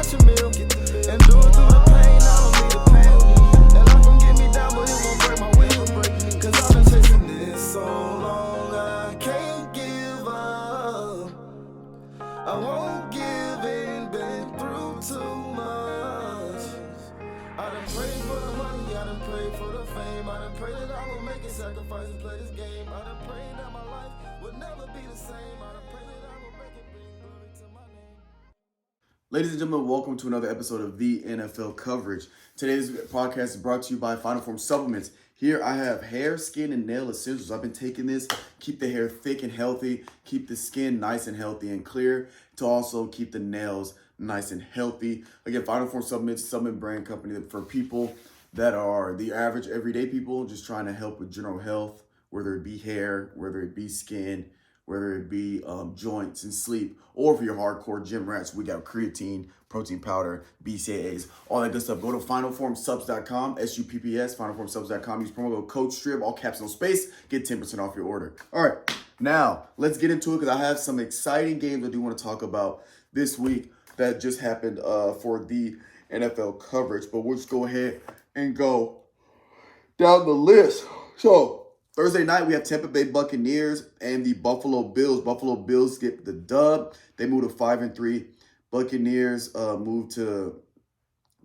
cash a meal. And do it through the pain, I don't need the pain. And life gon' get me down, but it won't break my will. Cause I've been chasing this so long, I can't give up. I won't give in, been through too much. I done prayed for the money, I done prayed for the fame. I done prayed that I will make a sacrifice and play this game. I done prayed that my life would never be the same. I done prayed that I will make it bring glory to my name. Ladies and gentlemen, welcome to another episode of the NFL Coverage. Today's podcast is brought to you by Final Form Supplements. Here I have hair, skin, and nail essentials. I've been taking this, keep the hair thick and healthy, keep the skin nice and healthy and clear, to also keep the nails nice and healthy. Again, Final Form Supplements, supplement brand company for people that are the average everyday people just trying to help with general health, whether it be hair, whether it be skin, whether it be joints and sleep, or for your hardcore gym rats, we got creatine, protein powder, BCAAs, all that good stuff. Go to finalformsubs.com, SUPPS, finalformsubs.com. Use promo code STRIB, all caps no space, get 10% off your order. All right, now let's get into it because I have some exciting games I do want to talk about this week that just happened for the NFL coverage. But we'll just go ahead and go down the list. So Thursday night, we have Tampa Bay Buccaneers and the Buffalo Bills. Buffalo Bills get the dub. They move to 5-3. Buccaneers move to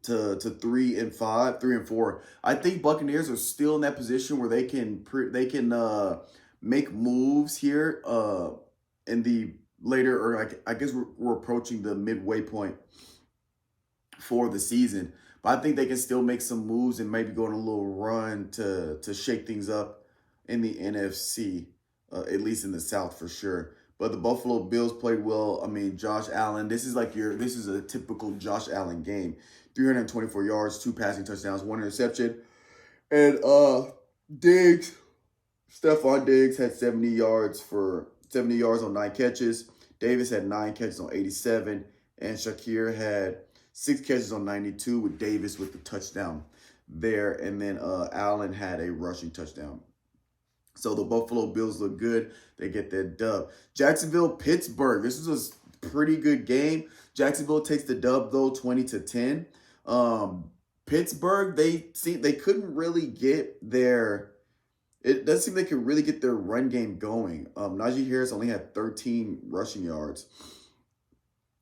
3-5, 3-4. I think Buccaneers are still in that position where they can make moves here in the later, or I guess we're approaching the midway point for the season. But I think they can still make some moves and maybe go on a little run to shake things up in the NFC, at least in the South for sure. But the Buffalo Bills played well. I mean, Josh Allen, this is a typical Josh Allen game. 324 yards, 2 passing touchdowns, 1 interception. And Stephon Diggs had 70 yards on 9 catches. Davis had 9 catches on 87. And Shakir had 6 catches on 92 with Davis with the touchdown there. And then Allen had a rushing touchdown. So the Buffalo Bills look good. They get their dub. Jacksonville, Pittsburgh. This is a pretty good game. Jacksonville takes the dub, though, 20-10. Pittsburgh, they couldn't really get their – it doesn't seem they could really get their run game going. Najee Harris only had 13 rushing yards.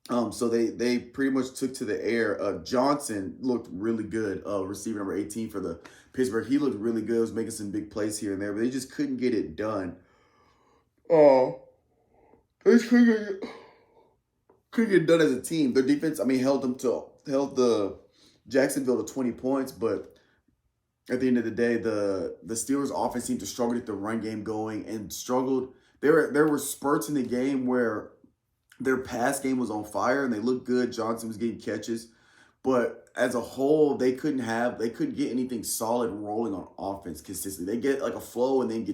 So they pretty much took to the air. Johnson looked really good, receiver number 18 for the Pittsburgh. He looked really good. Was making some big plays here and there, but they just couldn't get it done. They just couldn't get it done as a team. Their defense, held the Jacksonville to 20 points, but at the end of the day, the Steelers' offense seemed to struggle to get the run game going and struggled. There were spurts in the game where their pass game was on fire and they looked good. Johnson was getting catches. But as a whole, they couldn't get anything solid rolling on offense consistently. They get like a flow and then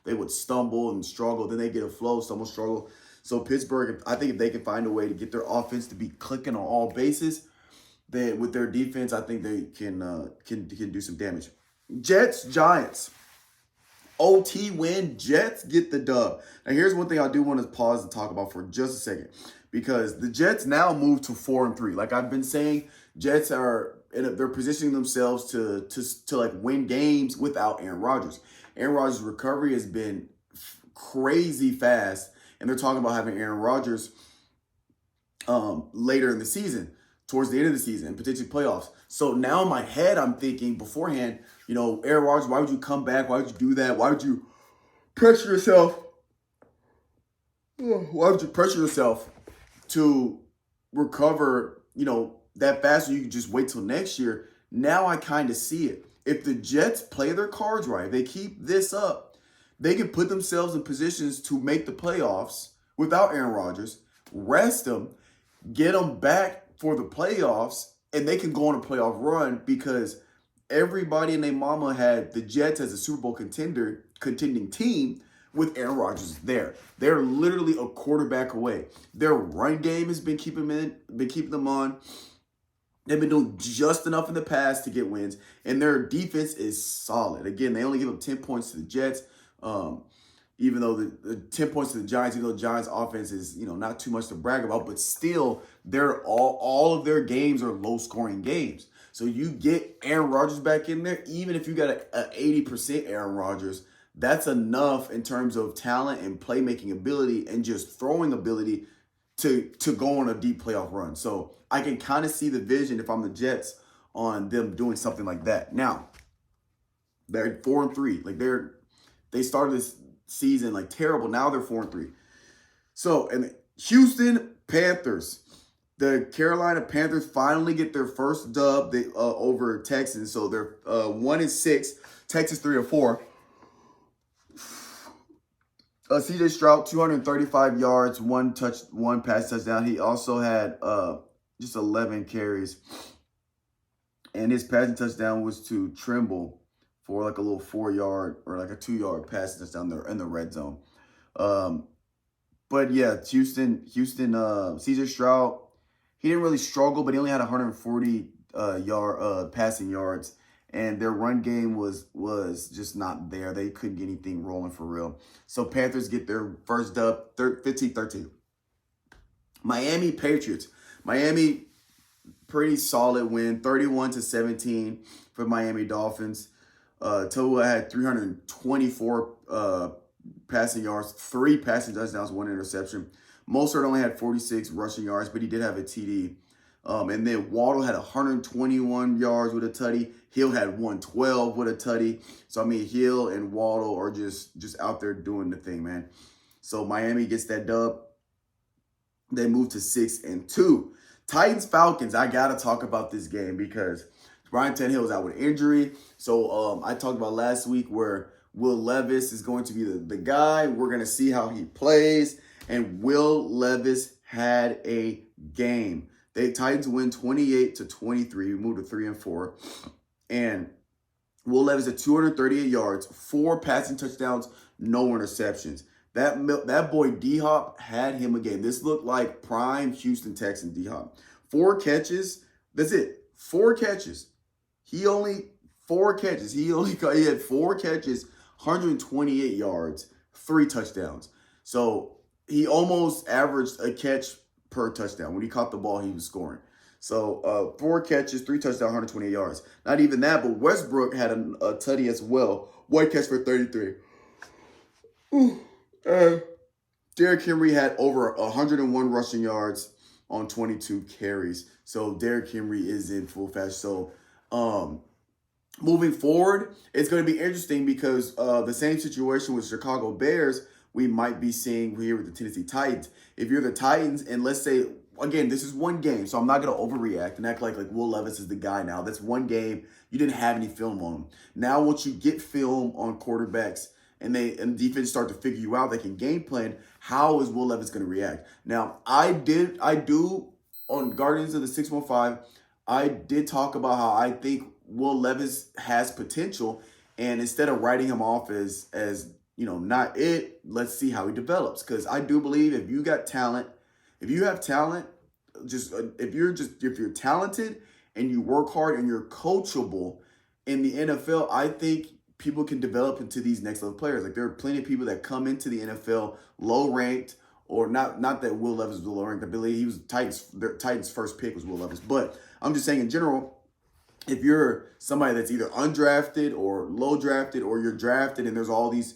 they would stumble and struggle. Then they get a flow, stumble, struggle. So Pittsburgh, I think if they can find a way to get their offense to be clicking on all bases, then with their defense, I think they can do some damage. Jets, Giants. OT win, Jets get the dub. Now, here's one thing I do want to pause and talk about for just a second, because the Jets now move to 4-3. Like I've been saying, Jets they're positioning themselves to like win games without Aaron Rodgers. Aaron Rodgers' recovery has been crazy fast, and they're talking about having Aaron Rodgers later in the season, towards the end of the season, potentially playoffs. So now in my head, I'm thinking beforehand, Aaron Rodgers, why would you come back? Why would you do that? Why would you pressure yourself? Why would you pressure yourself to recover, that fast so you can just wait till next year? Now I kind of see it. If the Jets play their cards right, they keep this up, they can put themselves in positions to make the playoffs without Aaron Rodgers, rest them, get them back for the playoffs, and they can go on a playoff run because everybody and their mama had the Jets as a Super Bowl contending team with Aaron Rodgers there. They're literally a quarterback away. Their run game has been keeping them on. They've been doing just enough in the past to get wins, and their defense is solid. Again, they only give up 10 points to the Jets. even though the 10 points to the Giants, even though the Giants offense is, not too much to brag about, but still they're all of their games are low scoring games. So you get Aaron Rodgers back in there, even if you got a 80% Aaron Rodgers, that's enough in terms of talent and playmaking ability and just throwing ability to go on a deep playoff run. So I can kind of see the vision if I'm the Jets on them doing something like that. Now, they're 4-3. Like they started this season like terrible. Now they're 4-3. So, and Houston Panthers. The Carolina Panthers finally get their first dub over Texans. So they're 1-6. Texas 3-4. CJ Stroud, 235 yards, one pass touchdown. He also had just 11 carries. And his passing touchdown was to Trimble for like a little 4-yard or like a 2-yard passing touchdown there in the red zone. But yeah, Houston, CJ Stroud, he didn't really struggle, but he only had 140 passing yards. And their run game was just not there. They couldn't get anything rolling for real. So Panthers get their first dub, 15-13. Miami Patriots. Miami, pretty solid win, 31-17 for Miami Dolphins. Tua had 324 passing yards, 3 passing touchdowns, 1 interception. Mostert only had 46 rushing yards, but he did have a TD. And then Waddle had 121 yards with a tutty. Hill had 112 with a tutty. So, I mean, Hill and Waddle are just out there doing the thing, man. So, Miami gets that dub. They move to 6-2. Titans-Falcons, I got to talk about this game because Ryan Tannehill is out with injury. So, I talked about last week where Will Levis is going to be the guy. We're going to see how he plays. And Will Levis had a game. The Titans win 28-23. We moved to 3-4. And Will Levis had 238 yards, 4 passing touchdowns, no interceptions. That boy D-Hop had him a game. This looked like prime Houston Texan D-Hop. 4 catches. That's it. 4 catches. He had 4 catches, 128 yards, 3 touchdowns. So he almost averaged a catch per touchdown. When he caught the ball, he was scoring. So 4 catches, 3 touchdowns, 128 yards. Not even that, but Westbrook had a tutty as well. 1 catch for 33. Derrick Henry had over 101 rushing yards on 22 carries. So Derrick Henry is in full fashion. So moving forward, it's going to be interesting because the same situation with Chicago Bears we might be seeing here with the Tennessee Titans. If you're the Titans, and let's say, again, this is one game, so I'm not going to overreact and act like Will Levis is the guy now. That's one game. You didn't have any film on him. Now, once you get film on quarterbacks and defense start to figure you out, they can game plan, how is Will Levis going to react? Now, I do, on Guardians of the 615, I did talk about how I think Will Levis has potential, and instead of writing him off as not it, let's see how he develops. Because I do believe if you have talent, if you're talented and you work hard and you're coachable in the NFL, I think people can develop into these next level players. Like there are plenty of people that come into the NFL low ranked, or not that Will Levis was low ranked. I believe he was Titans' first pick was Will Levis. But I'm just saying in general, if you're somebody that's either undrafted or low drafted, or you're drafted and there's all these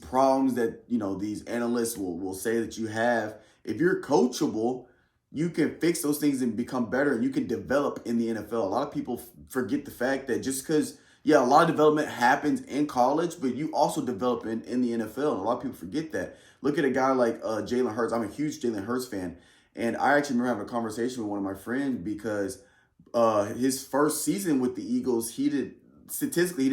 problems that these analysts will say that you have, if you're coachable, you can fix those things and become better, and you can develop in the NFL. A lot of people forget the fact that just because a lot of development happens in college, but you also develop in the NFL. And a lot of people forget that. Look at a guy like Jalen Hurts. I'm a huge Jalen Hurts fan, and I actually remember having a conversation with one of my friends because his first season with the Eagles, he did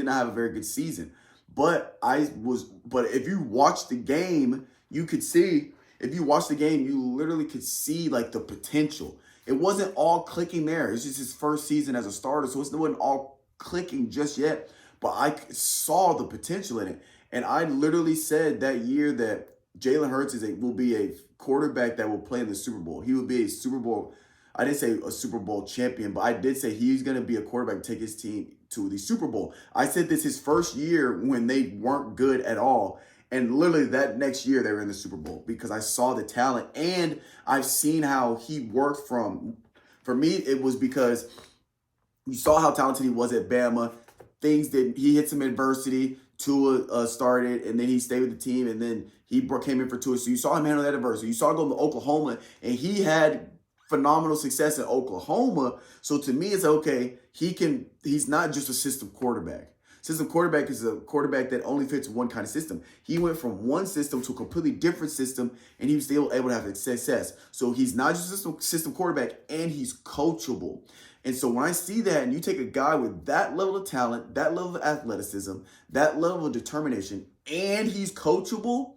not have a very good season. But if you watch the game, you could see. If you watch the game, you literally could see like the potential. It wasn't all clicking there. It's just his first season as a starter, so it wasn't all clicking just yet. But I saw the potential in it, and I literally said that year that Jalen Hurts will be a quarterback that will play in the Super Bowl. He will be a Super Bowl. I didn't say a Super Bowl champion, but I did say he's going to be a quarterback to take his team to the Super Bowl. I said this his first year when they weren't good at all. And literally that next year they were in the Super Bowl because I saw the talent and I've seen how he worked from. For me, it was because you saw how talented he was at Bama. He hit some adversity. Tua started, and then he stayed with the team, and then he came in for Tua. So you saw him handle that adversity. You saw him go to Oklahoma, and he had phenomenal success in Oklahoma. So to me, it's okay. He's not just a system quarterback. System quarterback is a quarterback that only fits one kind of system. He went from one system to a completely different system, and he was still able to have success. So he's not just a system quarterback, and he's coachable. And so when I see that, and you take a guy with that level of talent, that level of athleticism, that level of determination, and he's coachable,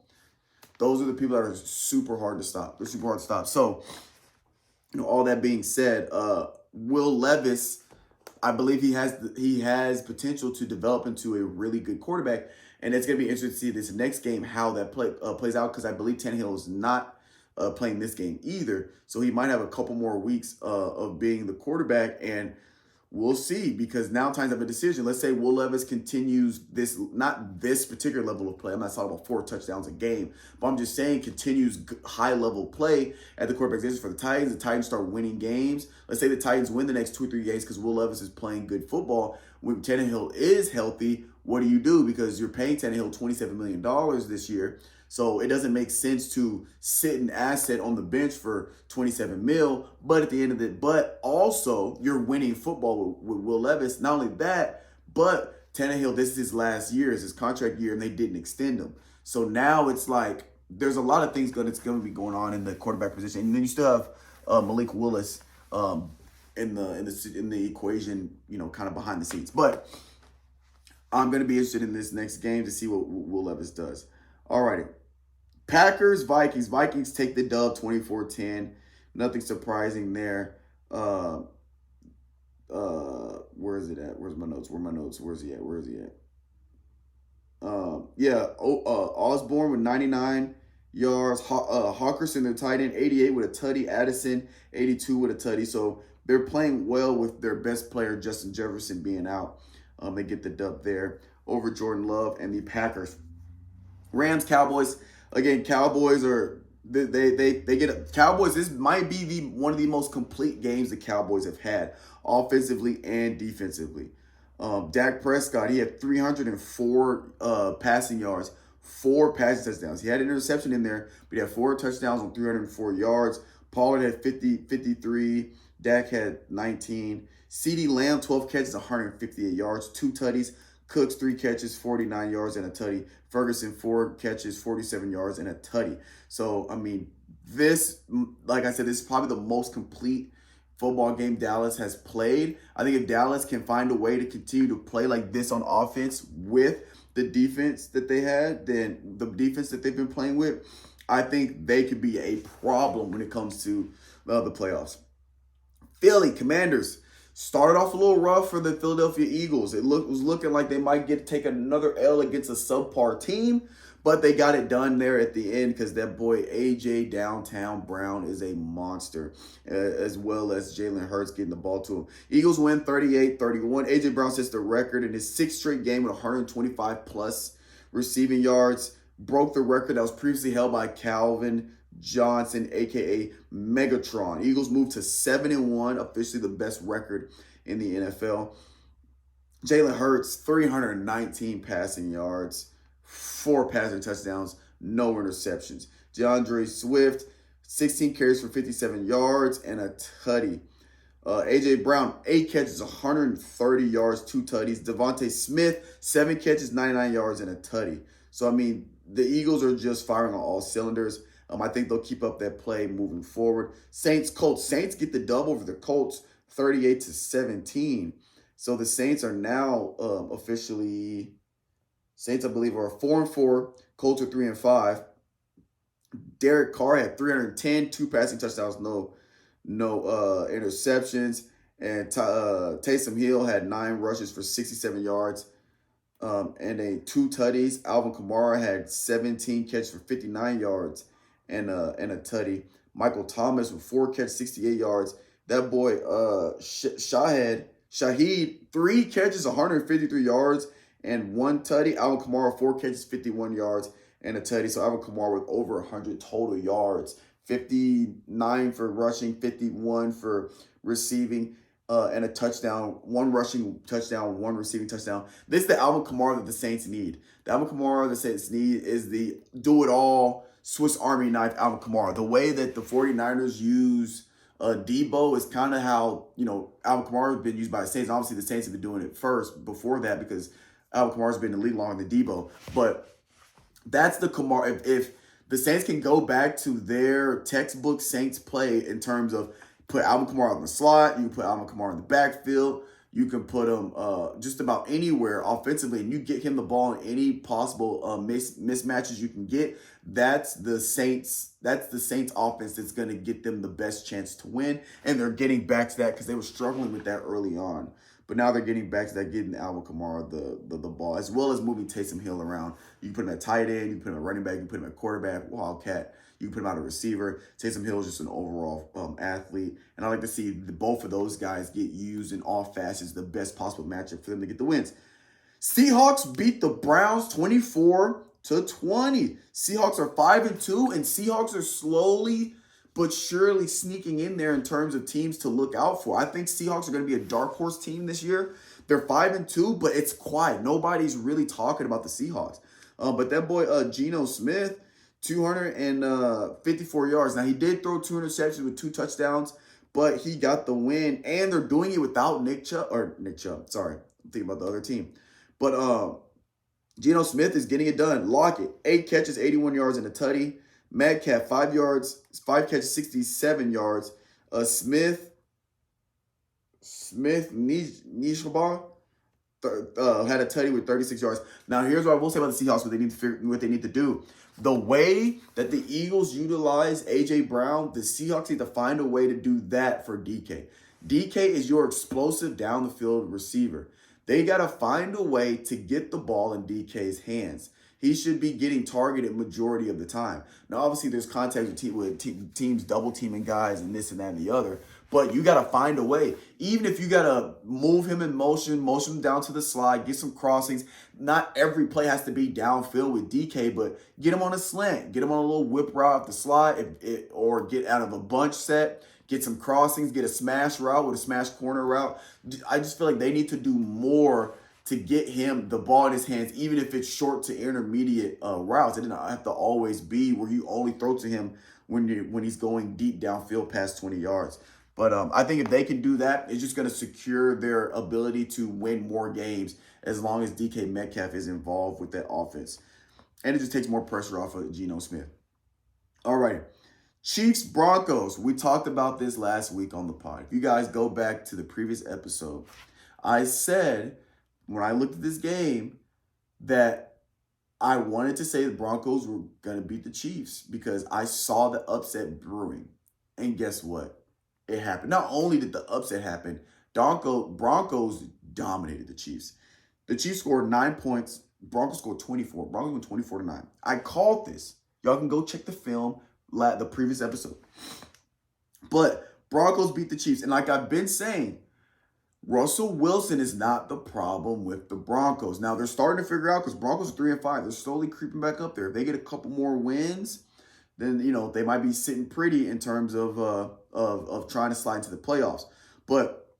those are the people that are super hard to stop. They're super hard to stop. So, all that being said, Will Levis, I believe he has potential to develop into a really good quarterback, and it's going to be interesting to see this next game how that plays out, because I believe Tannehill is not playing this game either, so he might have a couple more weeks of being the quarterback, and we'll see, because now times have a decision. Let's say Will Levis continues not this particular level of play. I'm not talking about 4 touchdowns a game, but I'm just saying continues high level play at the quarterback position for the Titans. The Titans start winning games. Let's say the Titans win the next 2 or 3 games because Will Levis is playing good football. When Tannehill is healthy, what do you do? Because you're paying Tannehill $27 million this year. So it doesn't make sense to sit an asset on the bench for 27 mil. But at the end of it, but also you're winning football with Will Levis. Not only that, but Tannehill, this is his last year, it's his contract year, and they didn't extend him. So now it's like there's a lot of things that's going to be going on in the quarterback position. And then you still have Malik Willis in the equation, kind of behind the scenes. But I'm going to be interested in this next game to see what Will Levis does. All righty. Packers, Vikings. Vikings take the dub 24-10. Nothing surprising there. Where is it at? Where's my notes? Where's he at? Osborne with 99 yards. Hawkinson, their tight end, 88 with a tutty. Addison, 82 with a tutty. So they're playing well with their best player, Justin Jefferson, being out. They get the dub there over Jordan Love and the Packers. Rams, Cowboys. Again, Cowboys are they get Cowboys. This might be one of the most complete games the Cowboys have had, offensively and defensively. Dak Prescott, he had 304 passing yards, 4 passing touchdowns. He had an interception in there, but he had 4 touchdowns on 304 yards. Pollard had 53. Dak had 19. CeeDee Lamb, 12 catches, 158 yards, 2 tutties. Cooks, 3 catches, 49 yards, and a tutty. Ferguson, 4 catches, 47 yards, and a tutty. So, I mean, this, like I said, this is probably the most complete football game Dallas has played. I think if Dallas can find a way to continue to play like this on offense with the defense that they had, then the defense that they've been playing with, I think they could be a problem when it comes to the playoffs. Philly, Commanders. Started off a little rough for the Philadelphia Eagles. It was looking like they might take another L against a subpar team, but they got it done there at the end because that boy A.J. Downtown Brown is a monster, as well as Jalen Hurts getting the ball to him. Eagles win 38-31. A.J. Brown sets the record in his 6th straight game with 125-plus receiving yards. Broke the record that was previously held by Calvin Johnson, a.k.a. Megatron. Eagles moved to 7-1, officially the best record in the NFL. Jalen Hurts, 319 passing yards, 4 passing touchdowns, no interceptions. DeAndre Swift, 16 carries for 57 yards and a tutty. A.J. Brown, 8 catches, 130 yards, 2 tutties. Devontae Smith, 7 catches, 99 yards, and a tutty. So, I mean, the Eagles are just firing on all cylinders. I think they'll keep up that play moving forward. Saints, Saints get the dub over the Colts, 38-17. So the Saints are now officially, Saints, I believe, are 4-4. Colts are 3-5. Derek Carr had 310, 2 passing touchdowns, no interceptions. And Taysom Hill had 9 rushes for 67 yards and 2 tutties. Alvin Kamara had 17 catches for 59 yards and a tutty. Michael Thomas with 4 catches, 68 yards. That boy, Shaheed, 3 catches, 153 yards, and 1 tutty. Alvin Kamara, 4 catches, 51 yards, and a tutty. So Alvin Kamara with over 100 total yards, 59 for rushing, 51 for receiving, and a touchdown, one rushing touchdown, one receiving touchdown. This is the Alvin Kamara that the Saints need. The Alvin Kamara the Saints need is the do-it-all Swiss Army knife Alvin Kamara. The way that the 49ers use Debo is kind of how, Alvin Kamara has been used by the Saints. Obviously, the Saints have been doing it first before that because Alvin Kamara has been in the league longer than Debo. But that's the Kamara. If the Saints can go back to their textbook Saints play in terms of put Alvin Kamara in the slot, you can put Alvin Kamara in the backfield, you can put him just about anywhere offensively, and you get him the ball in any possible mismatches you can get. That's the Saints offense that's going to get them the best chance to win, and they're getting back to that because they were struggling with that early on. But now they're getting back to that, getting Alvin Kamara the ball, as well as moving Taysom Hill around. You can put him at tight end, you can put him at running back, you can put him at quarterback, wildcat. You can put him out a receiver. Taysom Hill is just an overall athlete. And I like to see both of those guys get used in all facets, the best possible matchup for them to get the wins. Seahawks beat the Browns 24-20. Seahawks are 5-2, and Seahawks are slowly but surely sneaking in there in terms of teams to look out for. I think Seahawks are going to be a dark horse team this year. They're 5-2, but it's quiet. Nobody's really talking about the Seahawks. But that boy, Geno Smith, 254 yards. Now, he did throw 2 interceptions with 2 touchdowns, but he got the win, and they're doing it without Nick Chubb. Sorry, I'm thinking about the other team. But Geno Smith is getting it done. Lockett, 8 catches, 81 yards, and a tutty. Metcalf, 5 catches, 67 yards. Smith Nishaba had a tutty with 36 yards. Now, here's what I will say about the Seahawks, what they need to do. The way that the Eagles utilize A.J. Brown, the Seahawks need to find a way to do that for DK. DK is your explosive down the field receiver. They got to find a way to get the ball in DK's hands. He should be getting targeted majority of the time. Now, obviously, there's context with teams double teaming guys and this and that and the other. But you got to find a way. Even if you got to move him in motion him down to the slide, get some crossings. Not every play has to be downfield with DK, but get him on a slant. Get him on a little whip route off the slide or get out of a bunch set. Get some crossings. Get a smash route with a smash corner route. I just feel like they need to do more to get him the ball in his hands, even if it's short to intermediate routes. It doesn't have to always be where you only throw to him when he's going deep downfield past 20 yards. But I think if they can do that, it's just going to secure their ability to win more games as long as DK Metcalf is involved with that offense. And it just takes more pressure off of Geno Smith. All right. Chiefs Broncos. We talked about this last week on the pod. If you guys go back to the previous episode, I said when I looked at this game that I wanted to say the Broncos were going to beat the Chiefs because I saw the upset brewing. And guess what? It happened. Not only did the upset happen, Broncos dominated the Chiefs. The Chiefs scored 9 points. Broncos scored 24. Broncos went 24-9. I called this. Y'all can go check the film, the previous episode. But Broncos beat the Chiefs. And like I've been saying, Russell Wilson is not the problem with the Broncos. Now, they're starting to figure out because Broncos are 3-5. They're slowly creeping back up there. If they get a couple more wins, then, they might be sitting pretty in terms of trying to slide into the playoffs. But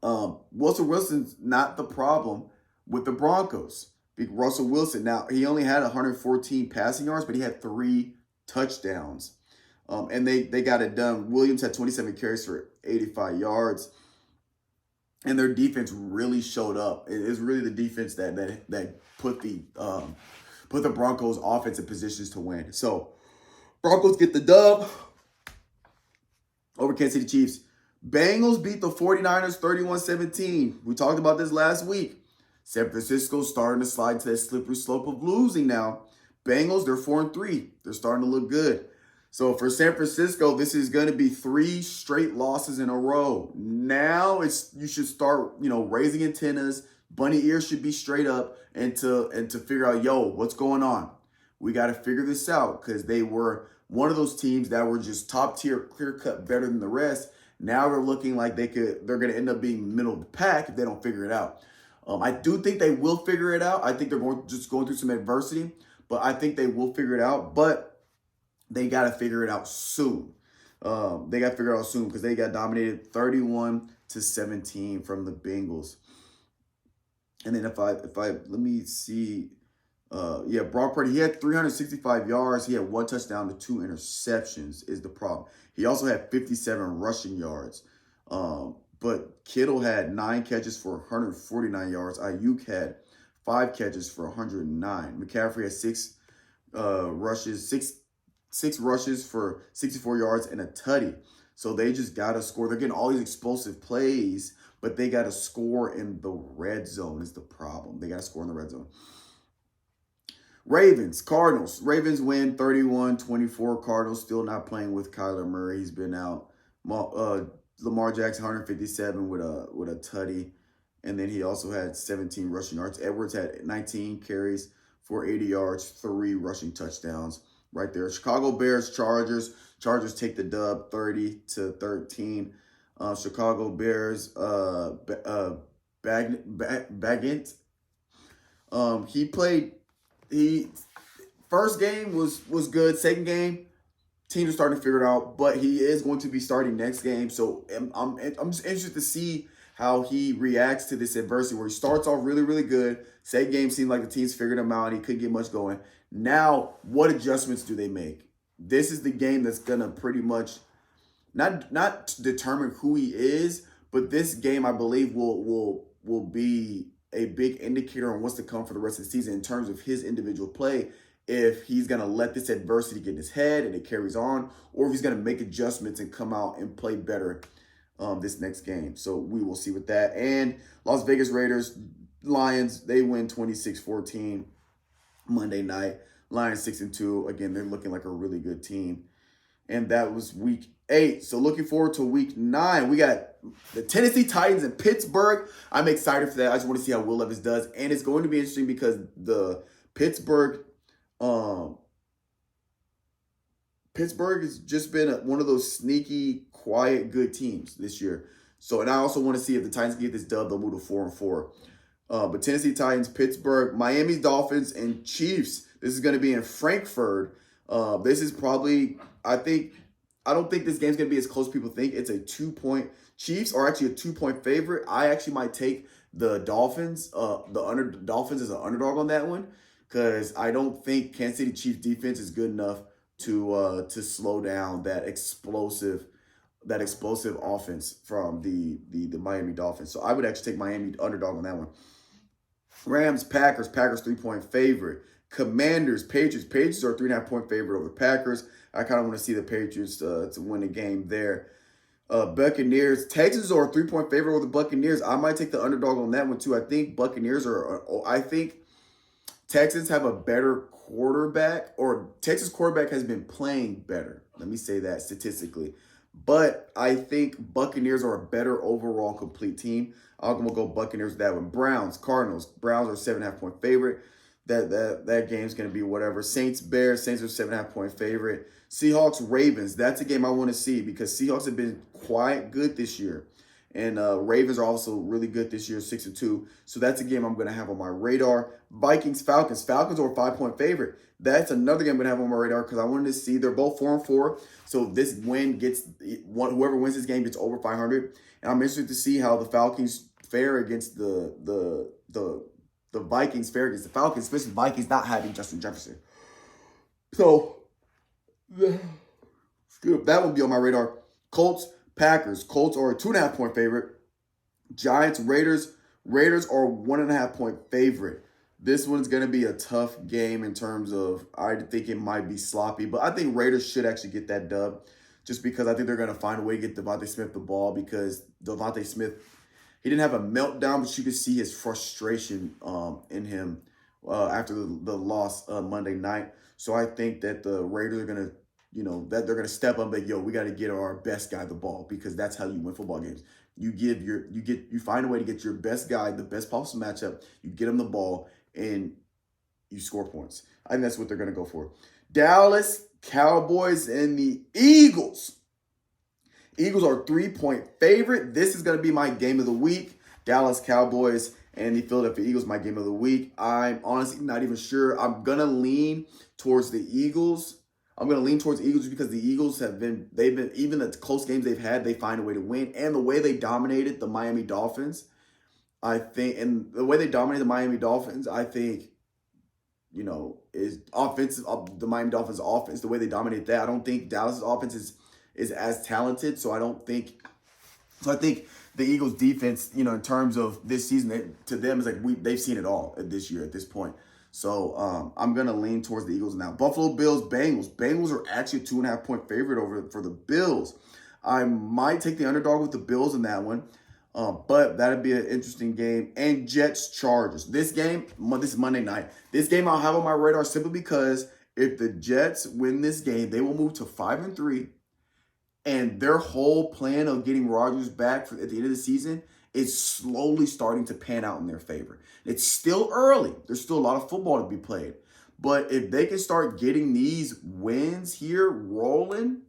Russell Wilson's not the problem with the Broncos. Russell Wilson, now, he only had 114 passing yards, but he had 3 touchdowns. And they got it done. Williams had 27 carries for 85 yards. And their defense really showed up. It's really the defense that put the Broncos offense in positions to win. So Broncos get the dub over Kansas City Chiefs. Bengals beat the 49ers 31-17. We talked about this last week. San Francisco's starting to slide to that slippery slope of losing now. Bengals, they're 4-3. They're starting to look good. So for San Francisco, this is going to be 3 straight losses in a row. Now you should start, raising antennas. Bunny ears should be straight up and to figure out, what's going on? We got to figure this out because they were one of those teams that were just top tier, clear cut, better than the rest. Now they're looking like they're going to end up being middle of the pack if they don't figure it out. I do think they will figure it out. I think they're going through some adversity. but I think they will figure it out. But they got to figure it out soon. They got to figure it out soon because they got dominated 31-17 from the Bengals. And then if I let me see, Brock Purdy, he had 365 yards. He had 1 touchdown to 2 interceptions is the problem. He also had 57 rushing yards. But Kittle had 9 catches for 149 yards. Ayuk had 5 catches for 109. McCaffrey had 6 rushes for 64 yards and a tutty. So they just got to score. They're getting all these explosive plays, but they got to score in the red zone is the problem. They got to score in the red zone. Ravens, Cardinals. Ravens win 31-24. Cardinals still not playing with Kyler Murray. He's been out. Lamar Jackson, 157 with a tutty. And then he also had 17 rushing yards. Edwards had 19 carries for 80 yards, 3 rushing touchdowns right there. Chicago Bears, Chargers. Chargers take the dub 30-13. Chicago Bears, Baggett. First game was good. Second game, teams are starting to figure it out, but he is going to be starting next game. So I'm just interested to see how he reacts to this adversity where he starts off really, really good. Second game seemed like the teams figured him out and he couldn't get much going. Now, what adjustments do they make? This is the game that's gonna pretty much not determine who he is, but this game I believe will be a big indicator on what's to come for the rest of the season in terms of his individual play. If he's going to let this adversity get in his head and it carries on, or if he's going to make adjustments and come out and play better this next game. So we will see with that. And Las Vegas Raiders, Lions, they win 26-14 Monday night. Lions 6-2. Again, they're looking like a really good team. And that was week 8. So looking forward to week 9. We got the Tennessee Titans in Pittsburgh. I'm excited for that. I just want to see how Will Levis does. And it's going to be interesting because the Pittsburgh has just been one of those sneaky, quiet, good teams this year. So, and I also want to see if the Titans can get this dub, they'll move to 4-4. But Tennessee Titans, Pittsburgh, Miami Dolphins, and Chiefs. This is going to be in Frankfurt. This is probably, I don't think this game's going to be as close as people think. It's a 2-point. Chiefs are actually a 2-point favorite. I actually might take the Dolphins, Dolphins as an underdog on that one, because I don't think Kansas City Chiefs defense is good enough to slow down that explosive offense from the Miami Dolphins. So I would actually take Miami underdog on that one. Rams, Packers 3-point favorite. Commanders, Patriots. Patriots are a 3.5-point favorite over the Packers. I kind of want to see the Patriots to win the game there. Buccaneers, Texans are a 3-point favorite over the Buccaneers. I might take the underdog on that one too. I think Texans have a better quarterback, or Texas quarterback has been playing better. Let me say that statistically. But I think Buccaneers are a better overall complete team. I'm going to go Buccaneers with that one. Browns, Cardinals. Browns are a 7.5-point favorite. That game's going to be whatever. Saints, Bears. Saints are 7.5-point favorite. Seahawks, Ravens. That's a game I want to see because Seahawks have been quite good this year. And Ravens are also really good this year, 6-2. So that's a game I'm going to have on my radar. Vikings, Falcons. Falcons are a 5-point favorite. That's another game I'm going to have on my radar because I wanted to see. They're both 4-4. So this win whoever wins this game gets over 500. And I'm interested to see how the Falcons fare against the Vikings fare against the Falcons, especially the Vikings not having Justin Jefferson. So that would be on my radar. Colts, Packers. Colts are a 2.5-point favorite. Giants, Raiders. Raiders are a 1.5-point favorite. This one's going to be a tough game in terms of, I think it might be sloppy, but I think Raiders should actually get that dub just because I think they're going to find a way to get Devontae Smith the ball because Devontae Smith, he didn't have a meltdown, but you could see his frustration in him after the loss Monday night. So I think that the Raiders are going to, that they're going to step up and be, we got to get our best guy the ball because that's how you win football games. You find a way to get your best guy, the best possible matchup, you get him the ball, and you score points. I think that's what they're going to go for. Dallas Cowboys and the Eagles. Eagles are a 3-point favorite. This is going to be my game of the week. Dallas Cowboys and the Philadelphia Eagles, my game of the week. I'm honestly not even sure. I'm going to lean towards the Eagles. I'm going to lean towards the Eagles because the Eagles they've been, even the close games they've had, they find a way to win. And the way they dominated the Miami Dolphins, I think, is offensive. The Miami Dolphins offense, the way they dominate that. I don't think Dallas' offense is as talented. So I think the Eagles' defense, in terms of this season, to them is like they've seen it all this year at this point. So I'm gonna lean towards the Eagles now. Buffalo Bills, Bengals. Bengals are actually a 2.5-point favorite for the Bills. I might take the underdog with the Bills in that one. But that'd be an interesting game. And Jets Chargers. This is Monday night. This game I'll have on my radar simply because if the Jets win this game, they will move to 5-3. And their whole plan of getting Rodgers back at the end of the season is slowly starting to pan out in their favor. It's still early. There's still a lot of football to be played. But if they can start getting these wins here rolling,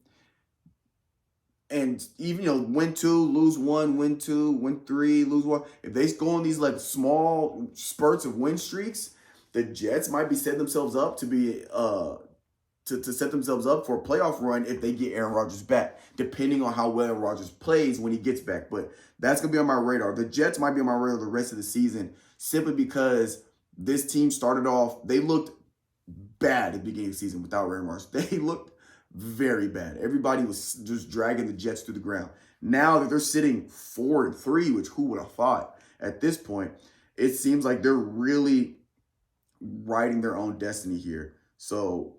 and even, win 2, lose 1, win 2, win 3, lose 1. If they go on these like small spurts of win streaks, the Jets might be setting themselves up to be to set themselves up for a playoff run if they get Aaron Rodgers back, depending on how well Aaron Rodgers plays when he gets back. But that's going to be on my radar. The Jets might be on my radar the rest of the season simply because this team started off, they looked bad at the beginning of the season without Aaron Rodgers. They looked very bad. Everybody was just dragging the Jets to the ground. Now that they're sitting 4-3, which who would have thought at this point, it seems like they're really writing their own destiny here. So,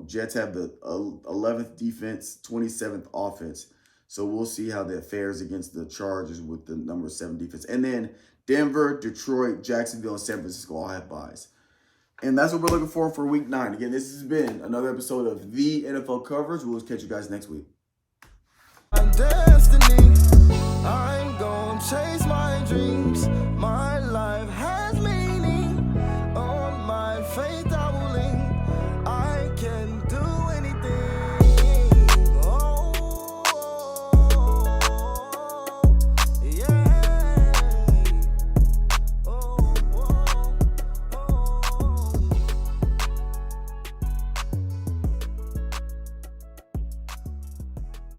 Jets have the 11th defense, 27th offense. So we'll see how that fares against the Chargers with the number 7 defense. And then Denver, Detroit, Jacksonville, and San Francisco all have byes. And that's what we're looking for week 9. Again, this has been another episode of the NFL Coverage. We'll catch you guys next week. My destiny, I'm gonna chase my dreams. My life has meaning on my faith.